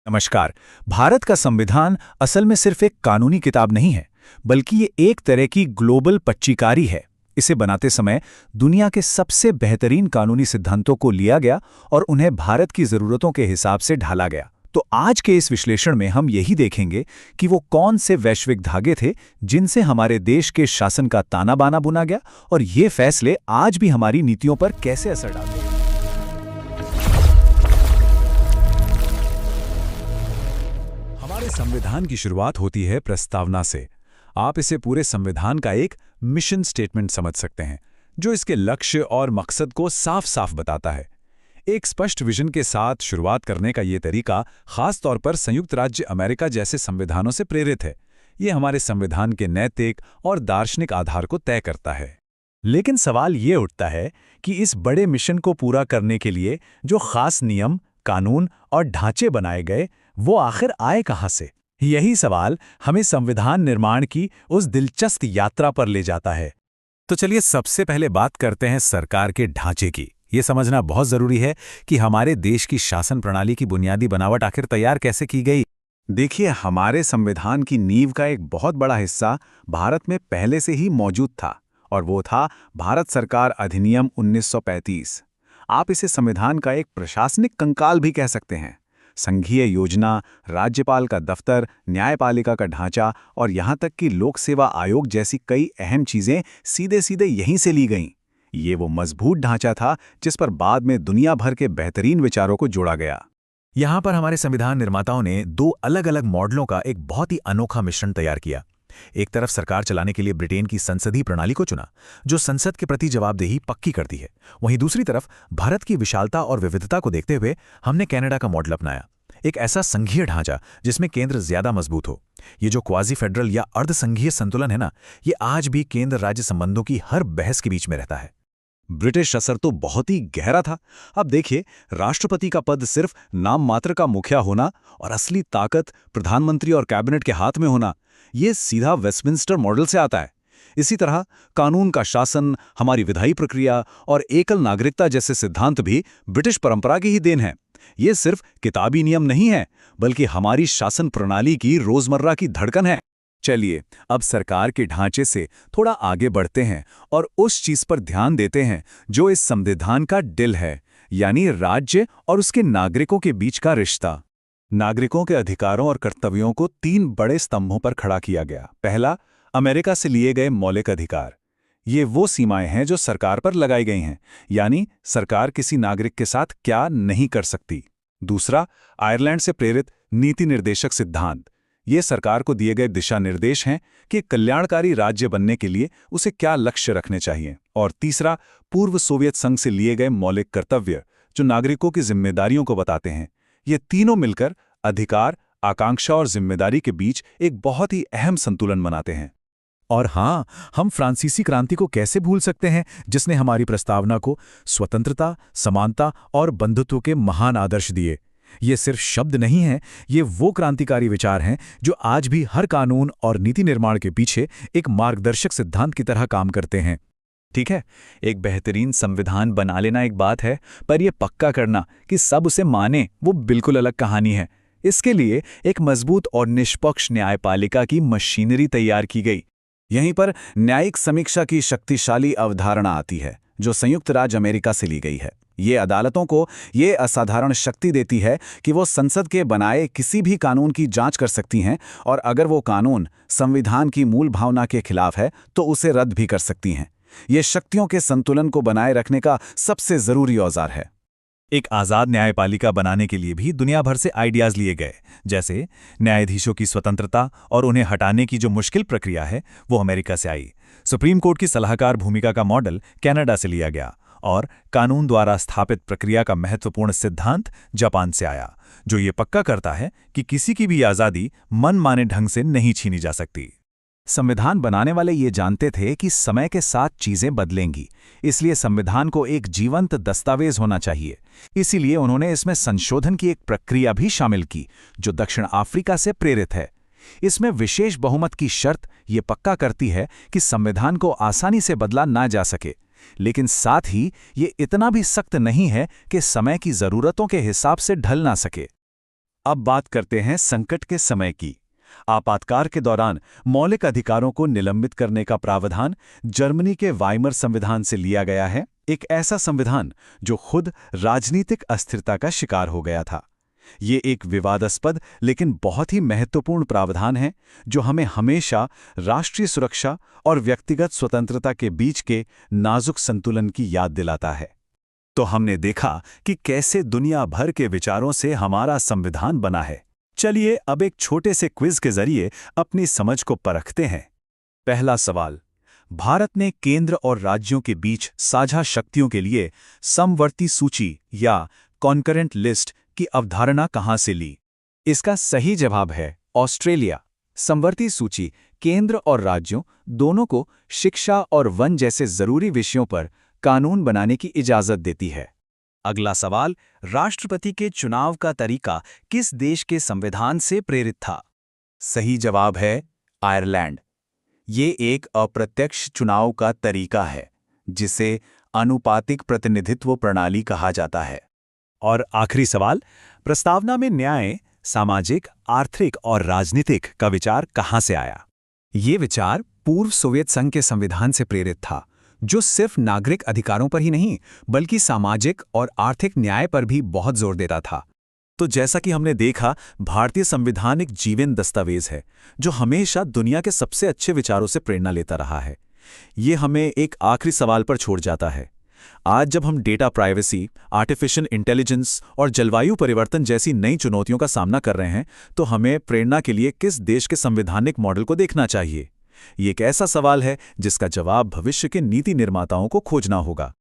नमस्कार। भारत का संविधान असल में सिर्फ एक कानूनी किताब नहीं है, बल्कि ये एक तरह की ग्लोबल पच्चीकारी है। इसे बनाते समय दुनिया के सबसे बेहतरीन कानूनी सिद्धांतों को लिया गया और उन्हें भारत की ज़रूरतों के हिसाब से ढाला गया। तो आज के इस विश्लेषण में हम यही देखेंगे कि वो कौन से वैश्विक धागे थे जिनसे हमारे देश के शासन का ताना बाना बुना गया और ये फैसले आज भी हमारी नीतियों पर कैसे असर डालते हैं। हमारे संविधान की शुरुआत होती है प्रस्तावना से। आप इसे पूरे संविधान का एक मिशन स्टेटमेंट समझ सकते हैं, जो इसके लक्ष्य और मकसद को साफ साफ बताता है। एक स्पष्ट विजन के साथ शुरुआत करने का ये तरीका खास तौर पर संयुक्त राज्य अमेरिका जैसे संविधानों से प्रेरित है। ये हमारे संविधान के नैतिक और दार्शनिक आधार को तय करता है। लेकिन सवाल ये उठता है कि इस बड़े मिशन को पूरा करने के लिए जो खास नियम, कानून और ढांचे बनाए गए, वो आखिर आए कहां से? यही सवाल हमें संविधान निर्माण की उस दिलचस्प यात्रा पर ले जाता है। तो चलिए सबसे पहले बात करते हैं सरकार के ढांचे की। ये समझना बहुत जरूरी है कि हमारे देश की शासन प्रणाली की बुनियादी बनावट आखिर तैयार कैसे की गई। देखिए, हमारे संविधान की नींव का एक बहुत बड़ा हिस्सा भारत में पहले से ही मौजूद था, और वो था भारत सरकार अधिनियम 1935। आप इसे संविधान का एक प्रशासनिक कंकाल भी कह सकते हैं। संघीय योजना, राज्यपाल का दफ्तर, न्यायपालिका का ढांचा और यहाँ तक कि लोक सेवा आयोग जैसी कई अहम चीजें सीधे सीधे यहीं से ली गईं। ये वो मजबूत ढांचा था जिस पर बाद में दुनिया भर के बेहतरीन विचारों को जोड़ा गया। यहाँ पर हमारे संविधान निर्माताओं ने दो अलग अलग मॉडलों का एक बहुत ही अनोखा मिश्रण तैयार किया। एक तरफ सरकार चलाने के लिए ब्रिटेन की संसदीय प्रणाली को चुना, जो संसद के प्रति जवाबदेही पक्की करती है। वहीं दूसरी तरफ भारत की विशालता और विविधता को देखते हुए हमने कनाडा का मॉडल अपनाया, एक ऐसा संघीय ढांचा जिसमें केंद्र ज्यादा मजबूत हो। ये जो क्वाजी फेडरल या अर्ध संघीय संतुलन है ना, ये आज भी केंद्र राज्य संबंधों की हर बहस के बीच में रहता है। ब्रिटिश असर तो बहुत ही गहरा था। अब देखिए, राष्ट्रपति का पद सिर्फ नाम मात्र का मुखिया होना और असली ताकत प्रधानमंत्री और कैबिनेट के हाथ में होना, ये सीधा वेस्टमिंस्टर मॉडल से आता है। इसी तरह कानून का शासन, हमारी विधायी प्रक्रिया और एकल नागरिकता जैसे सिद्धांत भी ब्रिटिश परंपरा की ही देन है। ये सिर्फ किताबी नियम नहीं है, बल्कि हमारी शासन प्रणाली की रोजमर्रा की धड़कन है। चलिए अब सरकार के ढांचे से थोड़ा आगे बढ़ते हैं और उस चीज पर ध्यान देते हैं जो इस संविधान का दिल है, यानी राज्य और उसके नागरिकों के बीच का रिश्ता। नागरिकों के अधिकारों और कर्तव्यों को तीन बड़े स्तंभों पर खड़ा किया गया। पहला, अमेरिका से लिए गए मौलिक अधिकार। ये वो सीमाएं हैं जो सरकार पर लगाई गई हैं, यानी सरकार किसी नागरिक के साथ क्या नहीं कर सकती। दूसरा, आयरलैंड से प्रेरित नीति निर्देशक सिद्धांत। ये सरकार को दिए गए दिशा निर्देश हैं कि कल्याणकारी राज्य बनने के लिए उसे क्या लक्ष्य रखने चाहिए। और तीसरा, पूर्व सोवियत संघ से लिए गए मौलिक कर्तव्य, जो नागरिकों की जिम्मेदारियों को बताते हैं। ये तीनों मिलकर अधिकार, आकांक्षा और जिम्मेदारी के बीच एक बहुत ही अहम संतुलन बनाते हैं। और हाँ, हम फ्रांसीसी क्रांति को कैसे भूल सकते हैं, जिसने हमारी प्रस्तावना को स्वतंत्रता, समानता और बंधुत्व के महान आदर्श दिए। ये सिर्फ शब्द नहीं हैं, ये वो क्रांतिकारी विचार हैं जो आज भी हर कानून और नीति निर्माण के पीछे एक मार्गदर्शक सिद्धांत की तरह काम करते हैं। ठीक है, एक बेहतरीन संविधान बना लेना एक बात है, पर यह पक्का करना कि सब उसे माने, वो बिल्कुल अलग कहानी है। इसके लिए एक मजबूत और निष्पक्ष न्यायपालिका की मशीनरी तैयार की गई। यहीं पर न्यायिक समीक्षा की शक्तिशाली अवधारणा आती है, जो संयुक्त राज्य अमेरिका से ली गई है। ये अदालतों को ये असाधारण शक्ति देती है कि वो संसद के बनाए किसी भी कानून की जांच कर सकती हैं, और अगर वो कानून संविधान की मूल भावना के खिलाफ है तो उसे रद्द भी कर सकती हैं। ये शक्तियों के संतुलन को बनाए रखने का सबसे जरूरी औजार है। एक आज़ाद न्यायपालिका बनाने के लिए भी दुनिया भर से आइडियाज़ लिए गए, जैसे न्यायाधीशों की स्वतंत्रता और उन्हें हटाने की जो मुश्किल प्रक्रिया है, वो अमेरिका से आई। सुप्रीम कोर्ट की सलाहकार भूमिका का मॉडल कनाडा से लिया गया, और कानून द्वारा स्थापित प्रक्रिया का महत्वपूर्ण सिद्धांत जापान से आया, जो ये पक्का करता है कि किसी की भी आज़ादी मनमाने ढंग से नहीं छीनी जा सकती। संविधान बनाने वाले ये जानते थे कि समय के साथ चीजें बदलेंगी, इसलिए संविधान को एक जीवंत दस्तावेज होना चाहिए। इसीलिए उन्होंने इसमें संशोधन की एक प्रक्रिया भी शामिल की, जो दक्षिण अफ्रीका से प्रेरित है। इसमें विशेष बहुमत की शर्त ये पक्का करती है कि संविधान को आसानी से बदला ना जा सके, लेकिन साथ ही ये इतना भी सख्त नहीं है कि समय की जरूरतों के हिसाब से ढल ना सके। अब बात करते हैं संकट के समय की। आपातकाल के दौरान मौलिक अधिकारों को निलंबित करने का प्रावधान जर्मनी के वाइमर संविधान से लिया गया है, एक ऐसा संविधान जो खुद राजनीतिक अस्थिरता का शिकार हो गया था। ये एक विवादास्पद लेकिन बहुत ही महत्वपूर्ण प्रावधान है जो हमें हमेशा राष्ट्रीय सुरक्षा और व्यक्तिगत स्वतंत्रता के बीच के नाजुक संतुलन की याद दिलाता है। तो हमने देखा कि कैसे दुनिया भर के विचारों से हमारा संविधान बना है। चलिए अब एक छोटे से क्विज के जरिए अपनी समझ को परखते हैं। पहला सवाल, भारत ने केंद्र और राज्यों के बीच साझा शक्तियों के लिए समवर्ती सूची या कॉन्करेंट लिस्ट की अवधारणा कहां से ली? इसका सही जवाब है ऑस्ट्रेलिया। समवर्ती सूची केंद्र और राज्यों दोनों को शिक्षा और वन जैसे जरूरी विषयों पर कानून बनाने की इजाजत देती है। अगला सवाल, राष्ट्रपति के चुनाव का तरीका किस देश के संविधान से प्रेरित था? सही जवाब है आयरलैंड। ये एक अप्रत्यक्ष चुनाव का तरीका है जिसे आनुपातिक प्रतिनिधित्व प्रणाली कहा जाता है। और आखिरी सवाल, प्रस्तावना में न्याय, सामाजिक, आर्थिक और राजनीतिक का विचार कहां से आया? ये विचार पूर्व सोवियत संघ के संविधान से प्रेरित था, जो सिर्फ नागरिक अधिकारों पर ही नहीं बल्कि सामाजिक और आर्थिक न्याय पर भी बहुत जोर देता था। तो जैसा कि हमने देखा, भारतीय संविधान एक जीवंत दस्तावेज है जो हमेशा दुनिया के सबसे अच्छे विचारों से प्रेरणा लेता रहा है। ये हमें एक आखिरी सवाल पर छोड़ जाता है। आज जब हम डेटा प्राइवेसी, आर्टिफिशियल इंटेलिजेंस और जलवायु परिवर्तन जैसी नई चुनौतियों का सामना कर रहे हैं, तो हमें प्रेरणा के लिए किस देश के संवैधानिक मॉडल को देखना चाहिए? ये एक ऐसा सवाल है जिसका जवाब भविष्य के नीति निर्माताओं को खोजना होगा।